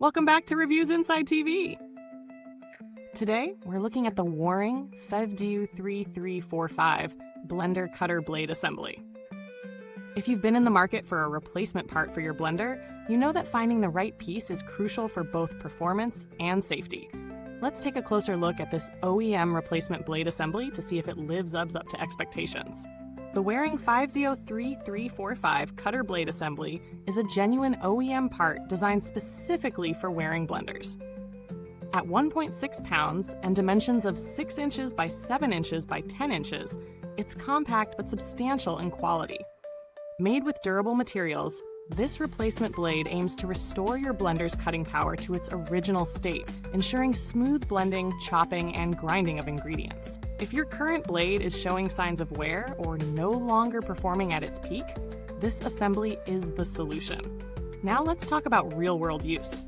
Welcome back to Reviews Inside TV. Today, we're looking at the Waring FevDew 3345 Blender Cutter Blade Assembly. If you've been in the market for a replacement part for your blender, you know that finding the right piece is crucial for both performance and safety. Let's take a closer look at this OEM replacement blade assembly to see if it lives up to expectations. The Waring FevDew 3345 Cutter Blade Assembly is a genuine OEM part designed specifically for Waring blenders. At 1.6 pounds and dimensions of 6 inches by 7 inches by 10 inches, it's compact but substantial in quality. Made with durable materials, this replacement blade aims to restore your blender's cutting power to its original state, ensuring smooth blending, chopping, and grinding of ingredients. If your current blade is showing signs of wear or no longer performing at its peak, this assembly is the solution. Now let's talk about real-world use.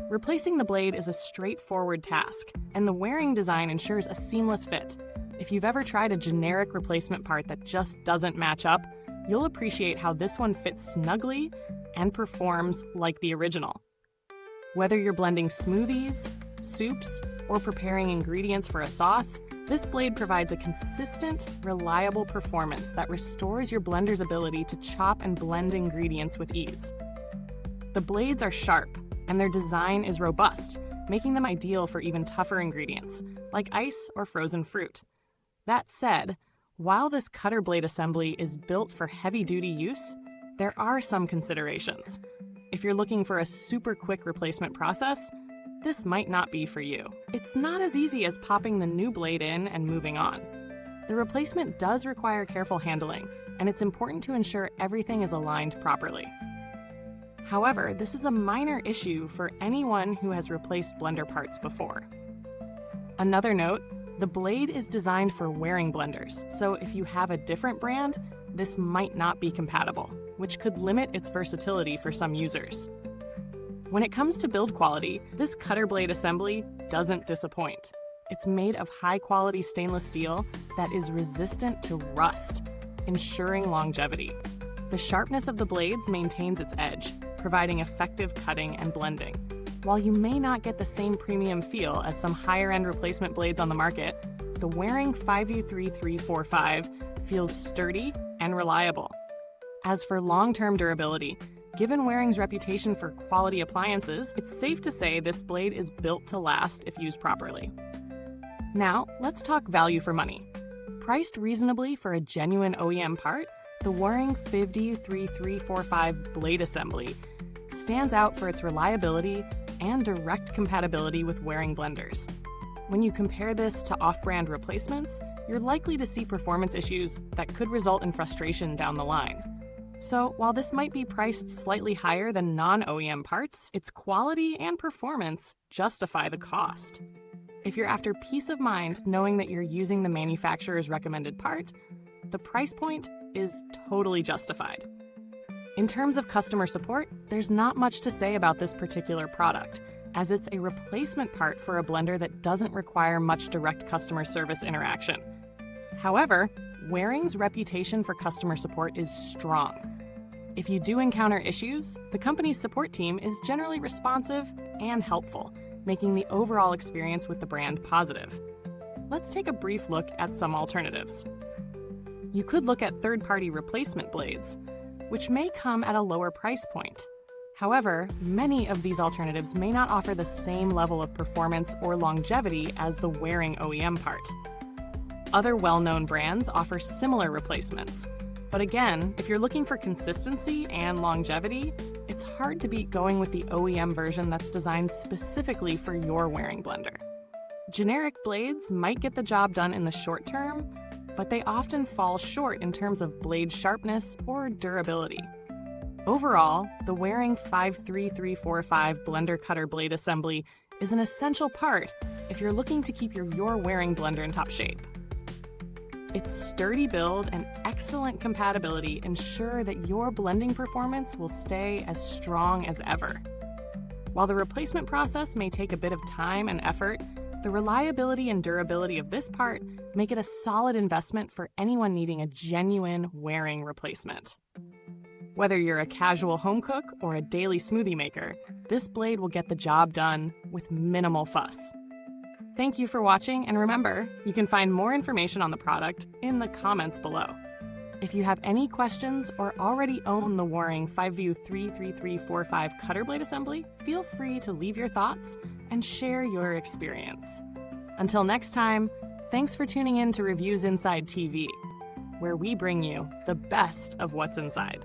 Replacing the blade is a straightforward task, and the Waring design ensures a seamless fit. If you've ever tried a generic replacement part that just doesn't match up, you'll appreciate how this one fits snugly and performs like the original. Whether you're blending smoothies, soups, or preparing ingredients for a sauce, this blade provides a consistent, reliable performance that restores your blender's ability to chop and blend ingredients with ease. The blades are sharp, and their design is robust, making them ideal for even tougher ingredients, like ice or frozen fruit. That said, while this cutter blade assembly is built for heavy-duty use, there are some considerations. If you're looking for a super quick replacement process, this might not be for you. It's not as easy as popping the new blade in and moving on. The replacement does require careful handling, and it's important to ensure everything is aligned properly. However, this is a minor issue for anyone who has replaced blender parts before. Another note, the blade is designed for Waring blenders, so if you have a different brand, this might not be compatible, which could limit its versatility for some users. When it comes to build quality, this cutter blade assembly doesn't disappoint. It's made of high-quality stainless steel that is resistant to rust, ensuring longevity. The sharpness of the blades maintains its edge, providing effective cutting and blending. While you may not get the same premium feel as some higher-end replacement blades on the market, the Waring FevDew 3345 feels sturdy and reliable. As for long-term durability, given Waring's reputation for quality appliances, it's safe to say this blade is built to last if used properly. Now, let's talk value for money. Priced reasonably for a genuine OEM part, the Waring FevDew 3345 blade assembly stands out for its reliability and direct compatibility with Waring blenders. When you compare this to off-brand replacements, you're likely to see performance issues that could result in frustration down the line. So while this might be priced slightly higher than non-OEM parts, its quality and performance justify the cost. If you're after peace of mind knowing that you're using the manufacturer's recommended part, the price point is totally justified. In terms of customer support, there's not much to say about this particular product, as it's a replacement part for a blender that doesn't require much direct customer service interaction. However, Waring's reputation for customer support is strong. If you do encounter issues, the company's support team is generally responsive and helpful, making the overall experience with the brand positive. Let's take a brief look at some alternatives. You could look at third-party replacement blades, which may come at a lower price point. However, many of these alternatives may not offer the same level of performance or longevity as the Waring OEM part. Other well-known brands offer similar replacements, but again, if you're looking for consistency and longevity, it's hard to beat going with the OEM version that's designed specifically for your Waring blender. Generic blades might get the job done in the short term, but they often fall short in terms of blade sharpness or durability. Overall, the Waring FevDew 3345 blender cutter blade assembly is an essential part if you're looking to keep your Waring blender in top shape. Its sturdy build and excellent compatibility ensure that your blending performance will stay as strong as ever. While the replacement process may take a bit of time and effort, the reliability and durability of this part make it a solid investment for anyone needing a genuine Waring replacement. Whether you're a casual home cook or a daily smoothie maker, this blade will get the job done with minimal fuss. Thank you for watching, and remember, you can find more information on the product in the comments below. If you have any questions or already own the Waring 5VUE 33345 cutter blade assembly, feel free to leave your thoughts and share your experience. Until next time, thanks for tuning in to Reviews Inside TV, where we bring you the best of what's inside.